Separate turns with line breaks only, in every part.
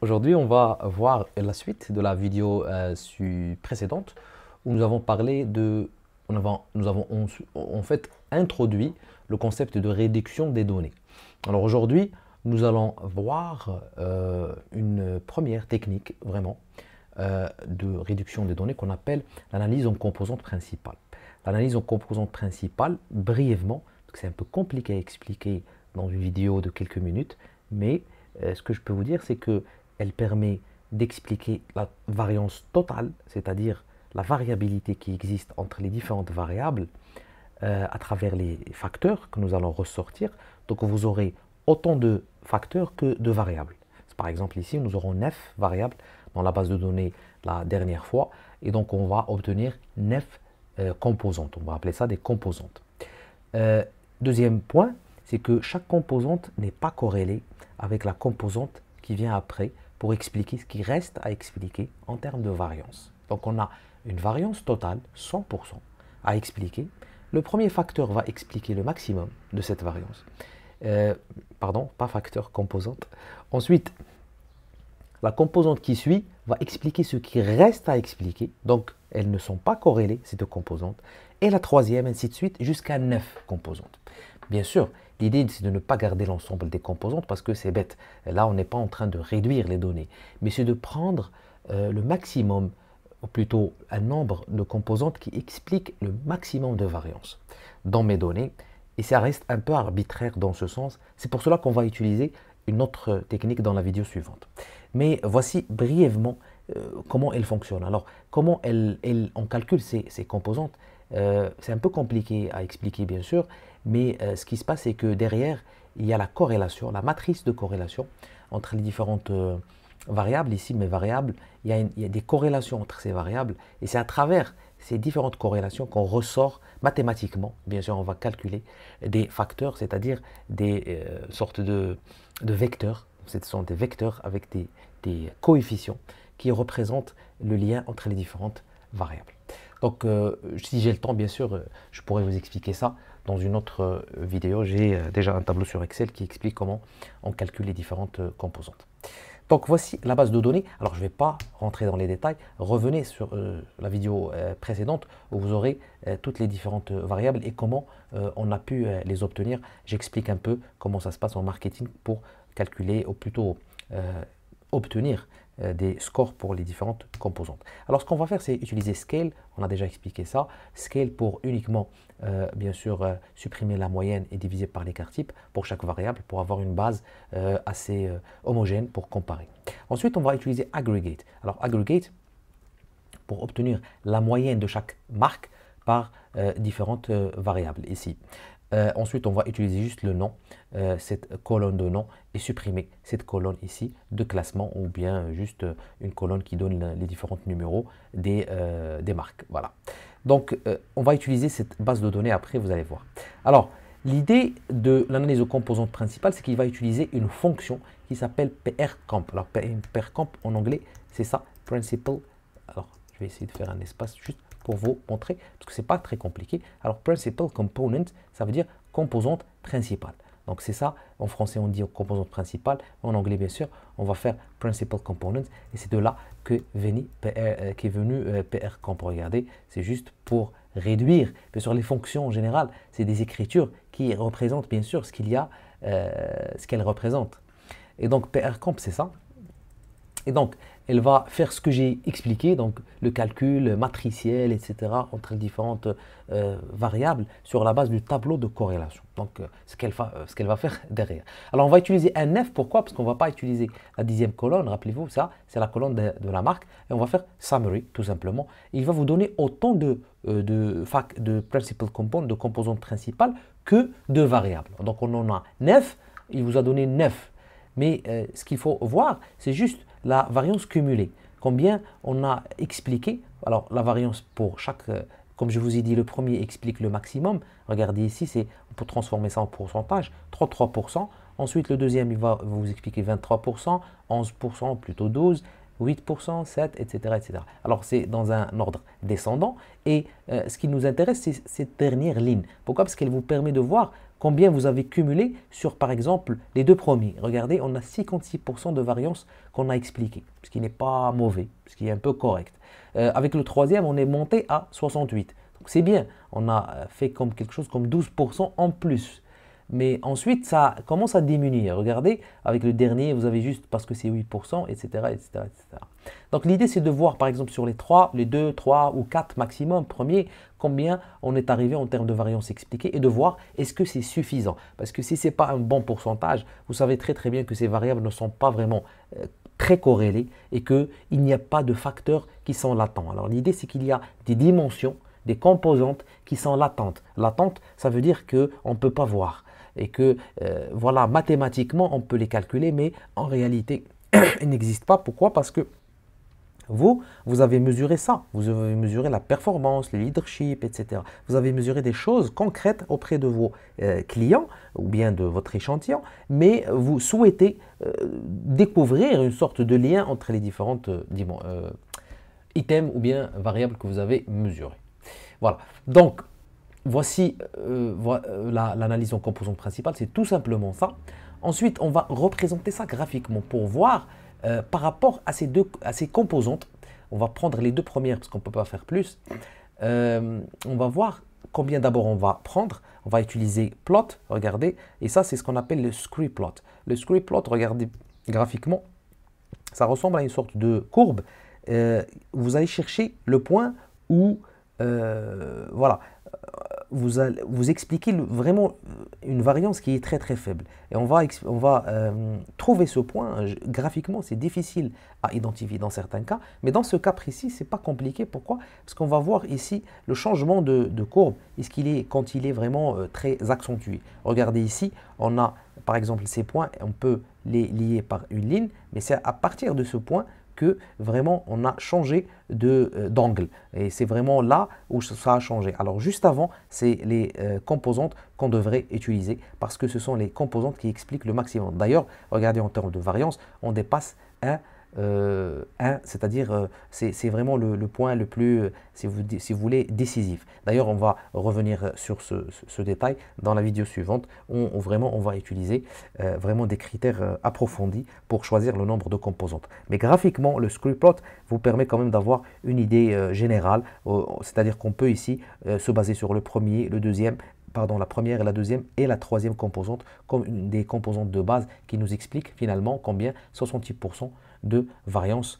Aujourd'hui, on va voir la suite de la vidéo précédente où nous avons parlé de, nous avons en fait introduit le concept de réduction des données. Alors aujourd'hui, nous allons voir une première technique vraiment de réduction des données qu'on appelle l'analyse en composantes principales. L'analyse en composantes principales, brièvement, parce que c'est un peu compliqué à expliquer dans une vidéo de quelques minutes, mais ce que je peux vous dire, c'est qu'elle permet d'expliquer la variance totale, c'est-à-dire la variabilité qui existe entre les différentes variables à travers les facteurs que nous allons ressortir. Donc vous aurez autant de facteurs que de variables. Par exemple ici, nous aurons 9 variables dans la base de données la dernière fois, et donc on va obtenir 9 composantes. On va appeler ça des composantes. Deuxième point, c'est que chaque composante n'est pas corrélée avec la composante qui vient après pour expliquer ce qui reste à expliquer en termes de variance. Donc on a une variance totale, 100%, à expliquer. Le premier facteur va expliquer le maximum de cette variance. Pardon, pas facteur, composante. Ensuite, la composante qui suit va expliquer ce qui reste à expliquer. Donc, elles ne sont pas corrélées, ces deux composantes. Et la troisième, ainsi de suite, jusqu'à 9 composantes. Bien sûr, l'idée, c'est de ne pas garder l'ensemble des composantes parce que c'est bête. Là, on n'est pas en train de réduire les données. Mais c'est de prendre le maximum, ou plutôt un nombre de composantes qui expliquent le maximum de variance dans mes données. Et ça reste un peu arbitraire dans ce sens. C'est pour cela qu'on va utiliser une autre technique dans la vidéo suivante. Mais voici brièvement comment elle fonctionne. Alors, comment on calcule ces composantes. C'est un peu compliqué à expliquer, bien sûr, mais ce qui se passe, c'est que derrière, il y a la corrélation, la matrice de corrélation entre les différentes variables. Ici, mes variables, il y a des corrélations entre ces variables, et c'est à travers ces différentes corrélations qu'on ressort mathématiquement. Bien sûr, on va calculer des facteurs, c'est-à-dire des sortes de vecteurs. Ce sont des vecteurs avec des coefficients qui représentent le lien entre les différentes variables. Donc, si j'ai le temps, bien sûr, je pourrais vous expliquer ça dans une autre vidéo. J'ai déjà un tableau sur Excel qui explique comment on calcule les différentes composantes. Donc, voici la base de données. Alors, je ne vais pas rentrer dans les détails. Revenez sur la vidéo précédente où vous aurez toutes les différentes variables et comment on a pu les obtenir. J'explique un peu comment ça se passe en marketing pour calculer, ou plutôt obtenir des scores pour les différentes composantes. Alors, ce qu'on va faire, c'est utiliser Scale. On a déjà expliqué ça. Scale pour uniquement, bien sûr, supprimer la moyenne et diviser par l'écart type pour chaque variable pour avoir une base assez homogène pour comparer. Ensuite, on va utiliser Aggregate. Alors, Aggregate, pour obtenir la moyenne de chaque marque par différentes variables ici. Ensuite, on va utiliser juste le nom, cette colonne de nom, et supprimer cette colonne ici de classement, ou bien juste une colonne qui donne les différents numéros des marques. Voilà. Donc, on va utiliser cette base de données après, vous allez voir. Alors, l'idée de l'analyse aux composantes principales, c'est qu'il va utiliser une fonction qui s'appelle PRComp. Alors, PRComp en anglais, c'est ça, Principal. Alors, je vais essayer de faire un espace juste pour vous montrer, parce que ce n'est pas très compliqué. Alors, Principal Component, ça veut dire composante principale. Donc, c'est ça, en français, on dit composante principale. En anglais, bien sûr, on va faire Principal Component. Et c'est de là qu'est venu PRComp. Regardez, c'est juste pour réduire. Bien sûr, les fonctions en général, c'est des écritures qui représentent, bien sûr, ce qu'elles représentent. Et donc, PRComp, c'est ça. Et donc, elle va faire ce que j'ai expliqué, donc le calcul matriciel, etc., entre les différentes variables sur la base du tableau de corrélation. Donc, ce qu'elle va faire derrière. Alors, on va utiliser un F, pourquoi? Parce qu'on ne va pas utiliser la 10e colonne, rappelez-vous, ça, c'est la colonne de la marque, et on va faire Summary, tout simplement. Et il va vous donner autant de Principal Component, de composantes principales, que de variables. Donc, on en a 9, il vous a donné 9. Mais ce qu'il faut voir, c'est juste la variance cumulée. Combien on a expliqué. Alors, la variance pour chaque, comme je vous ai dit, le premier explique le maximum. Regardez ici, on peut transformer ça en pourcentage, 33%. Ensuite, le deuxième, il va vous expliquer 23%, 11%, plutôt 12%, 8%, 7%, etc., etc. Alors, c'est dans un ordre descendant. Et ce qui nous intéresse, c'est cette dernière ligne. Pourquoi? Parce qu'elle vous permet de voir combien vous avez cumulé sur, par exemple, les deux premiers. Regardez, on a 56% de variance qu'on a expliqué, ce qui n'est pas mauvais, ce qui est un peu correct. Avec le troisième, on est monté à 68%. Donc, c'est bien. On a fait comme quelque chose comme 12% en plus. Mais ensuite, ça commence à diminuer. Regardez, avec le dernier, vous avez juste parce que c'est 8%, etc., etc., etc. Donc l'idée, c'est de voir, par exemple, sur les 2, 3 ou 4 maximum premiers, combien on est arrivé en termes de variance expliquée et de voir est-ce que c'est suffisant. Parce que si ce n'est pas un bon pourcentage, vous savez très très bien que ces variables ne sont pas vraiment très corrélées et qu'il n'y a pas de facteurs qui sont latents. Alors l'idée, c'est qu'il y a des dimensions, des composantes qui sont latentes. Latentes, ça veut dire qu'on ne peut pas voir et que voilà, mathématiquement on peut les calculer, mais en réalité ils n'existent pas. Pourquoi? Parce que vous avez mesuré ça, vous avez mesuré la performance, le leadership, etc. Vous avez mesuré des choses concrètes auprès de vos clients ou bien de votre échantillon, mais vous souhaitez découvrir une sorte de lien entre les différentes items ou bien variables que vous avez mesurées. Voilà, donc voici l'analyse en composante principale, c'est tout simplement ça. Ensuite, on va représenter ça graphiquement pour voir par rapport à ces composantes. On va prendre les deux premières parce qu'on ne peut pas faire plus. On va voir combien d'abord on va prendre. On va utiliser plot, regardez. Et ça, c'est ce qu'on appelle le script plot. Le script plot, regardez graphiquement, ça ressemble à une sorte de courbe. Vous allez chercher le point où voilà, vous expliquez vraiment une variance qui est très très faible. Et on va trouver ce point. Graphiquement, c'est difficile à identifier dans certains cas, mais dans ce cas précis, c'est pas compliqué. Pourquoi? Parce qu'on va voir ici le changement de courbe, quand il est vraiment très accentué. Regardez ici, on a par exemple ces points, on peut les lier par une ligne, mais c'est à partir de ce point que vraiment on a changé d'angle. Et c'est vraiment là où ça a changé. Alors juste avant, c'est les composantes qu'on devrait utiliser parce que ce sont les composantes qui expliquent le maximum. D'ailleurs, regardez en termes de variance, on dépasse 1, c'est-à-dire c'est vraiment le point le plus, si vous voulez, décisif. D'ailleurs, on va revenir sur ce détail dans la vidéo suivante où on va utiliser vraiment des critères approfondis pour choisir le nombre de composantes. Mais graphiquement, le script plot vous permet quand même d'avoir une idée générale, c'est-à-dire qu'on peut ici se baser sur le premier, le deuxième, pardon, la première et la deuxième et la troisième composante comme des composantes de base qui nous expliquent finalement combien 68% de variance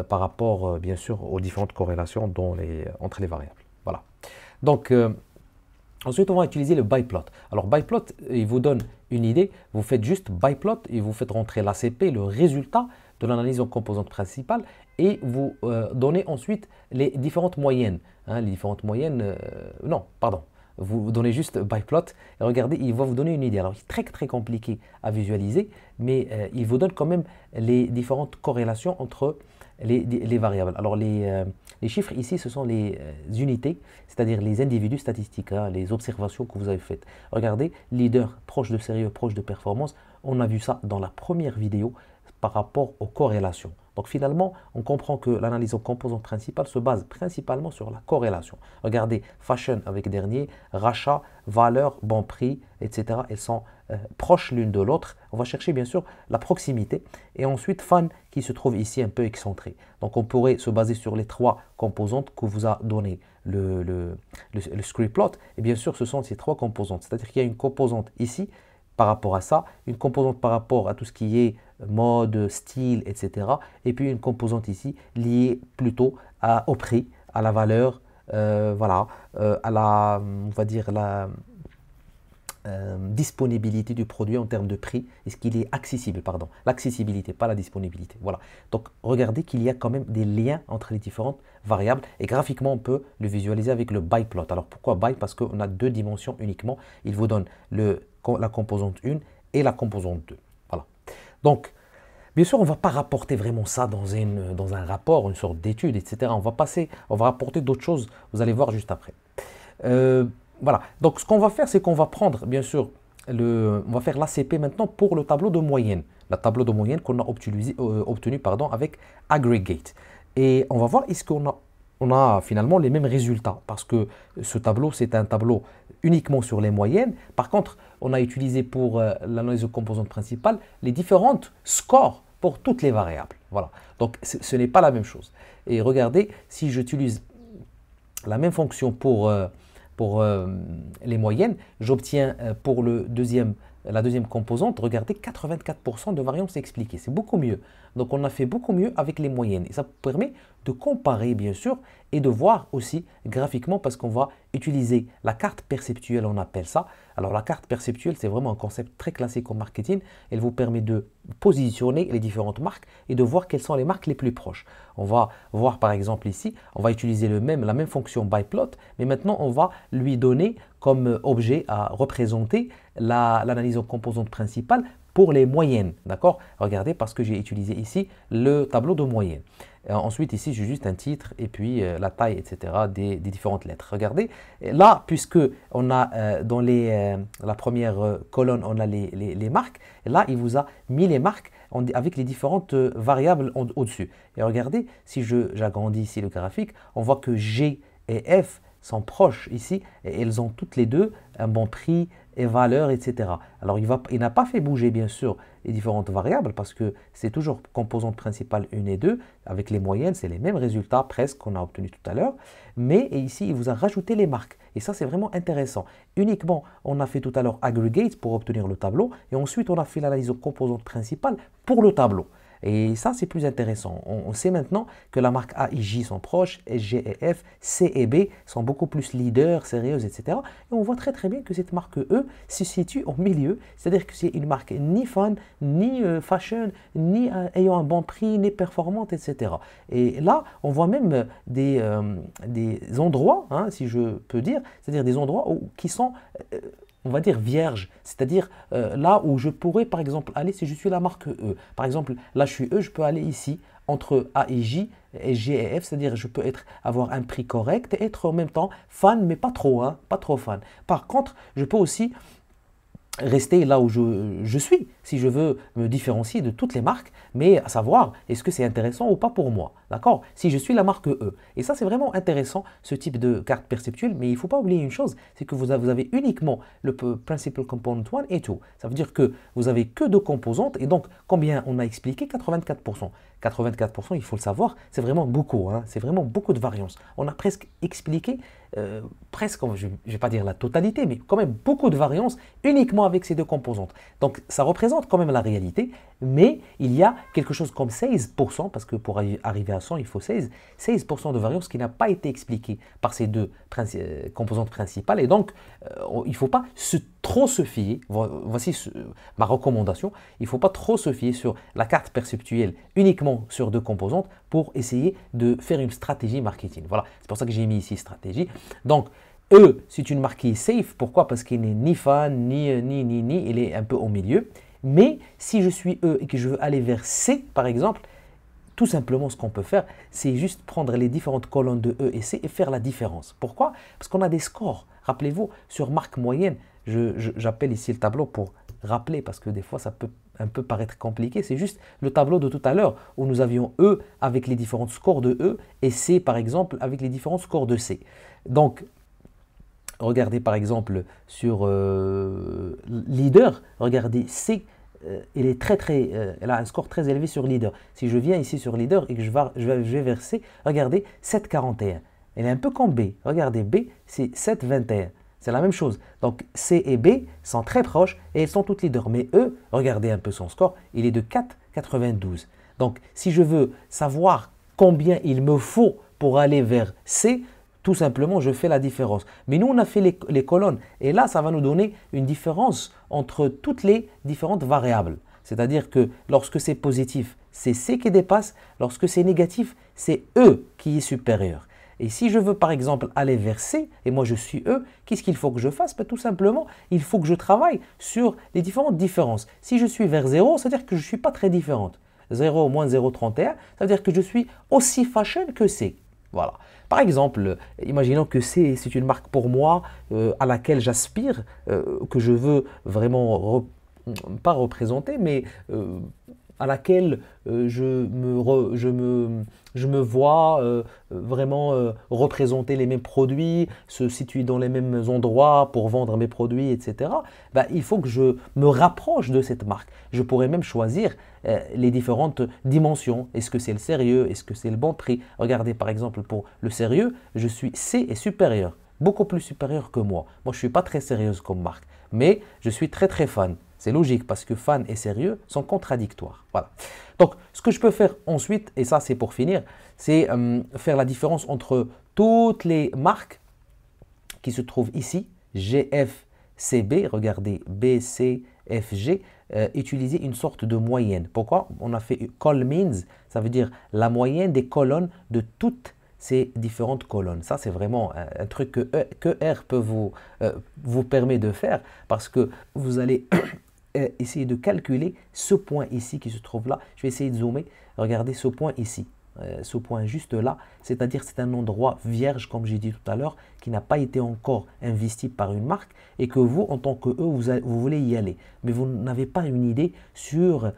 par rapport bien sûr aux différentes corrélations entre les variables. Voilà. Donc ensuite on va utiliser le biplot. Alors biplot, il vous donne une idée, vous faites juste biplot et vous faites rentrer l'ACP, le résultat de l'analyse en composantes principales et vous donnez ensuite les différentes moyennes. Hein, les différentes moyennes, non, pardon. Vous donnez juste biplot et regardez, il va vous donner une idée. Alors, c'est très très compliqué à visualiser, mais il vous donne quand même les différentes corrélations entre les variables. Alors, les chiffres ici, ce sont les unités, c'est-à-dire les individus statistiques, hein, les observations que vous avez faites. Regardez, leader proche de sérieux, proche de performance. On a vu ça dans la première vidéo par rapport aux corrélations. Donc finalement, on comprend que l'analyse aux composantes principales se base principalement sur la corrélation. Regardez, fashion avec dernier, rachat, valeur, bon prix, etc. Elles sont proches l'une de l'autre. On va chercher bien sûr la proximité. Et ensuite, fan qui se trouve ici un peu excentré. Donc on pourrait se baser sur les trois composantes que vous a donné le script plot. Et bien sûr, ce sont ces trois composantes. C'est-à-dire qu'il y a une composante ici par rapport à ça, une composante par rapport à tout ce qui est mode, style, etc. Et puis une composante ici liée plutôt au prix, à la valeur, voilà, à la, on va dire la disponibilité du produit en termes de prix. Est-ce qu'il est accessible, pardon, l'accessibilité, pas la disponibilité. Voilà. Donc regardez qu'il y a quand même des liens entre les différentes variables et graphiquement on peut le visualiser avec le biplot. Alors pourquoi bi? Parce qu'on a deux dimensions uniquement. Il vous donne la composante 1 et la composante 2. Voilà. Donc, bien sûr, on ne va pas rapporter vraiment ça dans un rapport, une sorte d'étude, etc. On va rapporter d'autres choses, vous allez voir juste après. Voilà. Donc, ce qu'on va faire, c'est qu'on va prendre, bien sûr, on va faire l'ACP maintenant pour le tableau de moyenne. Le tableau de moyenne qu'on a obtenu pardon, avec Aggregate. Et on va voir est-ce on a finalement les mêmes résultats. Parce que ce tableau, c'est un tableau uniquement sur les moyennes. Par contre, on a utilisé pour l'analyse de composantes principales les différentes scores pour toutes les variables. Voilà. Donc, ce n'est pas la même chose. Et regardez, si j'utilise la même fonction pour les moyennes, j'obtiens pour la deuxième composante, regardez, 84% de variance expliquée. C'est beaucoup mieux. Donc, on a fait beaucoup mieux avec les moyennes. Et ça permet de comparer, bien sûr, et de voir aussi graphiquement parce qu'on va utiliser la carte perceptuelle, on appelle ça. Alors, la carte perceptuelle, c'est vraiment un concept très classique en marketing. Elle vous permet de positionner les différentes marques et de voir quelles sont les marques les plus proches. On va voir par exemple ici, on va utiliser la même fonction byplot, mais maintenant, on va lui donner comme objet à représenter l'analyse en composantes principales pour les moyennes, d'accord? Regardez, parce que j'ai utilisé ici le tableau de moyenne. Ensuite, ici, j'ai juste un titre et puis la taille, etc. des différentes lettres. Regardez, là, puisque on a dans la première colonne, on a les marques, là, il vous a mis les marques avec les différentes variables au-dessus. Et regardez, si j'agrandis ici le graphique, on voit que G et F sont proches ici et elles ont toutes les deux un bon prix et valeur, etc. Alors, il n'a pas fait bouger, bien sûr, les différentes variables parce que c'est toujours composantes principales 1 et 2. Avec les moyennes, c'est les mêmes résultats presque qu'on a obtenus tout à l'heure. Mais ici, il vous a rajouté les marques. Et ça, c'est vraiment intéressant. Uniquement, on a fait tout à l'heure Aggregate pour obtenir le tableau. Et ensuite, on a fait l'analyse aux composantes principales pour le tableau. Et ça, c'est plus intéressant. On sait maintenant que la marque A et J sont proches, G et F, C et B sont beaucoup plus leaders, sérieuses, etc. Et on voit très très bien que cette marque E se situe au milieu, c'est-à-dire que c'est une marque ni fun, ni fashion, ni ayant un bon prix, ni performante, etc. Et là, on voit même des endroits, hein, si je peux dire, c'est-à-dire des endroits qui sont on va dire vierge, c'est-à-dire là où je pourrais par exemple aller si je suis la marque E. Par exemple, là je suis E, je peux aller ici entre A et J et G et F, c'est-à-dire je peux avoir un prix correct et être en même temps fan, mais pas trop, hein, pas trop fan. Par contre, je peux aussi rester là où je suis, si je veux me différencier de toutes les marques, mais à savoir, est-ce que c'est intéressant ou pas pour moi, d'accord? Si je suis la marque E. Et ça, c'est vraiment intéressant, ce type de carte perceptuelle, mais il ne faut pas oublier une chose, c'est que vous avez uniquement le Principal Component 1 et 2. Ça veut dire que vous n'avez que deux composantes, et donc, combien on a expliqué? 84%. 84%, il faut le savoir, c'est vraiment beaucoup, hein, c'est vraiment beaucoup de variance. On a presque expliqué, presque, je ne vais pas dire la totalité, mais quand même beaucoup de variance uniquement avec ces deux composantes. Donc ça représente quand même la réalité, mais il y a quelque chose comme 16%, parce que pour arriver à 100, il faut 16% de variance qui n'a pas été expliqué par ces deux composantes principales. Et donc, il ne faut pas trop se fier, voici ma recommandation, il ne faut pas trop se fier sur la carte perceptuelle uniquement sur deux composantes pour essayer de faire une stratégie marketing. Voilà, c'est pour ça que j'ai mis ici stratégie. Donc, E, c'est une marque qui est safe. Pourquoi? Parce qu'il n'est ni fan, ni, il est un peu au milieu. Mais si je suis E et que je veux aller vers C, par exemple, tout simplement, ce qu'on peut faire, c'est juste prendre les différentes colonnes de E et C et faire la différence. Pourquoi? Parce qu'on a des scores. Rappelez-vous, sur marque moyenne, j'appelle ici le tableau pour rappeler, parce que des fois, ça peut un peu paraître compliqué. C'est juste le tableau de tout à l'heure où nous avions E avec les différents scores de E et C, par exemple, avec les différents scores de C. Donc, regardez par exemple sur leader, regardez C, elle a un score très élevé sur leader. Si je viens ici sur leader et que je vais vers C, regardez 7,41. Elle est un peu comme B. Regardez B, c'est 7,21. C'est la même chose. Donc C et B sont très proches et elles sont toutes leaders. Mais E, regardez un peu son score, il est de 4,92. Donc si je veux savoir combien il me faut pour aller vers C, tout simplement, je fais la différence. Mais nous, on a fait les colonnes. Et là, ça va nous donner une différence entre toutes les différentes variables. C'est-à-dire que lorsque c'est positif, c'est C qui dépasse. Lorsque c'est négatif, c'est E qui est supérieur. Et si je veux, par exemple, aller vers C, et moi je suis E, qu'est-ce qu'il faut que je fasse? Tout simplement, il faut que je travaille sur les différentes différences. Si je suis vers 0, c'est-à-dire que je ne suis pas très différente. 0 moins 0,31, ça veut dire que je suis aussi fashion que C. Voilà. Par exemple, imaginons que c'est une marque pour moi à laquelle j'aspire, que je veux vraiment pas représenter, mais à laquelle je me vois vraiment représenter les mêmes produits, se situer dans les mêmes endroits pour vendre mes produits, etc. Ben, il faut que je me rapproche de cette marque. Je pourrais même choisir les différentes dimensions. Est-ce que c'est le sérieux? Est-ce que c'est le bon prix? Regardez par exemple pour le sérieux, je suis C et supérieur, beaucoup plus supérieur que moi. Moi, je ne suis pas très sérieuse comme marque, mais je suis très très fan. C'est logique parce que fan et sérieux sont contradictoires. Voilà. Donc, ce que je peux faire ensuite, et ça c'est pour finir, c'est faire la différence entre toutes les marques qui se trouvent ici, GFCB, regardez BCFG, utiliser une sorte de moyenne. Pourquoi? On a fait colmeans, ça veut dire la moyenne des colonnes de toutes ces différentes colonnes. Ça, c'est vraiment un truc que R peut vous permet de faire parce que vous allez essayer de calculer ce point ici qui se trouve là. Je vais essayer de zoomer. Regardez ce point ici. Ce point juste là, c'est-à-dire c'est un endroit vierge, comme j'ai dit tout à l'heure, qui n'a pas été encore investi par une marque et que vous, en tant que eux, vous voulez y aller. Mais vous n'avez pas une idée sur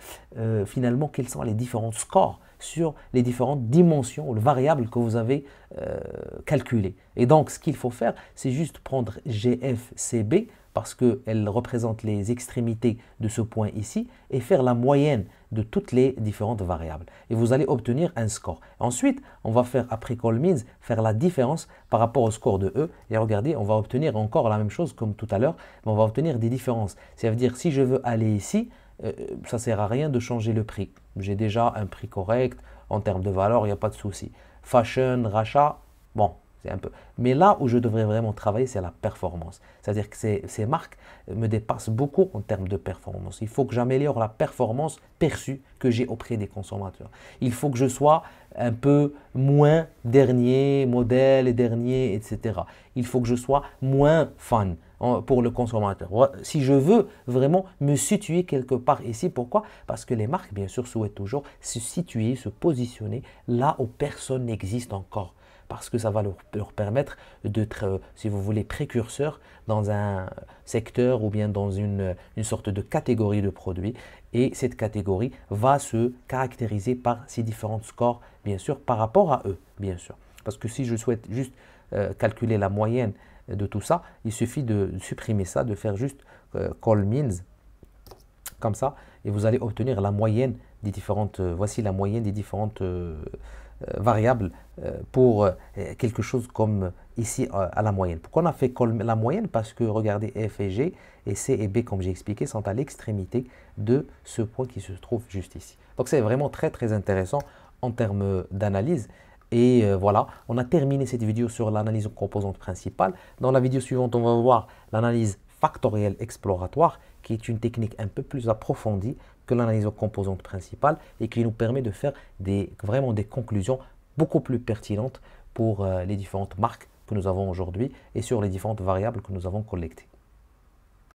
finalement quels sont les différents scores, sur les différentes dimensions ou les variables que vous avez calculées. Et donc, ce qu'il faut faire, c'est juste prendre GFCB, parce qu'elle représente les extrémités de ce point ici, et faire la moyenne de toutes les différentes variables. Et vous allez obtenir un score. Ensuite, on va faire, après colmeans, faire la différence par rapport au score de E. Et regardez, on va obtenir encore la même chose comme tout à l'heure, mais on va obtenir des différences. Ça veut dire, si je veux aller ici, ça ne sert à rien de changer le prix. J'ai déjà un prix correct, en termes de valeur, il n'y a pas de souci. Fashion, rachat, bon, c'est un peu. Mais là où je devrais vraiment travailler, c'est la performance. C'est-à-dire que ces marques me dépassent beaucoup en termes de performance. Il faut que j'améliore la performance perçue que j'ai auprès des consommateurs. Il faut que je sois un peu moins dernier modèle et dernier, etc. Il faut que je sois moins fan pour le consommateur. Si je veux vraiment me situer quelque part ici, pourquoi? Parce que les marques, bien sûr, souhaitent toujours se situer, se positionner là où personne n'existe encore. Parce que ça va leur permettre d'être, si vous voulez, précurseurs dans un secteur ou bien dans une sorte de catégorie de produits. Et cette catégorie va se caractériser par ces différents scores, bien sûr, par rapport à eux, bien sûr. Parce que si je souhaite juste calculer la moyenne de tout ça, il suffit de supprimer ça, de faire juste colmeans, comme ça, et vous allez obtenir la moyenne des différentes, voici la moyenne des différentes variable pour quelque chose comme ici à la moyenne. Pourquoi on a fait la moyenne? Parce que regardez, F et G et C et B, comme j'ai expliqué, sont à l'extrémité de ce point qui se trouve juste ici. Donc c'est vraiment très très intéressant en termes d'analyse. Et voilà, on a terminé cette vidéo sur l'analyse aux composantes principales. Dans la vidéo suivante, on va voir l'analyse factorielle exploratoire, qui est une technique un peu plus approfondie que l'analyse aux composantes principales et qui nous permet de faire vraiment des conclusions beaucoup plus pertinentes pour les différentes marques que nous avons aujourd'hui et sur les différentes variables que nous avons collectées.